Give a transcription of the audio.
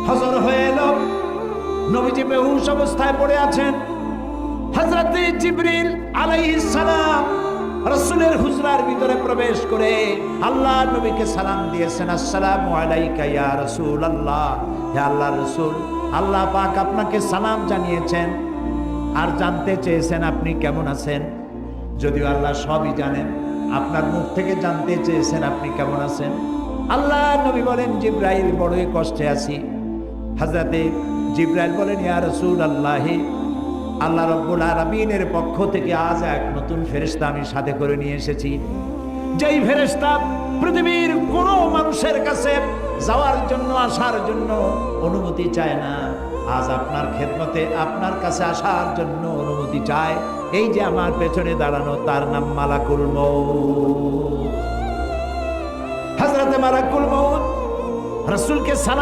হজর হয়ে এলো, নবীজি বেহুশ অবস্থায় পড়ে আছেন। হযরতে জিবরিল আলাইহিস সালাম রাসূলের হুজরার ভিতরে প্রবেশ করে আল্লাহর নবীকে সালাম দিয়েছেন, আসসালামু আলাইকা ইয়া রাসূলুল্লাহ, হে আল্লাহর রাসূল, আল্লাহ পাক আপনাকে সালাম জানিয়েছেন আর জানতে চেয়েছেন আপনি কেমন আছেন। যদিও আল্লাহ সবই জানেন, আপনার মুখ থেকে জানতে চেয়েছেন আপনি কেমন আছেন। আল্লাহ নবী বলেন, জিবরাইল বড়ই কষ্টে আছি। হযরতে জিবরাইল বলেন, ইয়া রাসূলুল্লাহ, আল্লাহ রাব্বুল আলামিনের পক্ষ থেকে আজ এক নতুন ফেরেশতা আমি সাথে করে নিয়ে এসেছি, যেই ফেরেশতা পৃথিবীর কোনো মানুষের কাছে যাওয়ার জন্য আসার জন্য অনুমতি চায় না, আজ আপনার খেদমতে আপনার কাছে আসার জন্য অনুমতি চায়। এই যে আমার পেছনে দাঁড়ানো, তার নাম মালাকুল মউত। হযরতে মালাকুল মউত রাসূলকে সালাম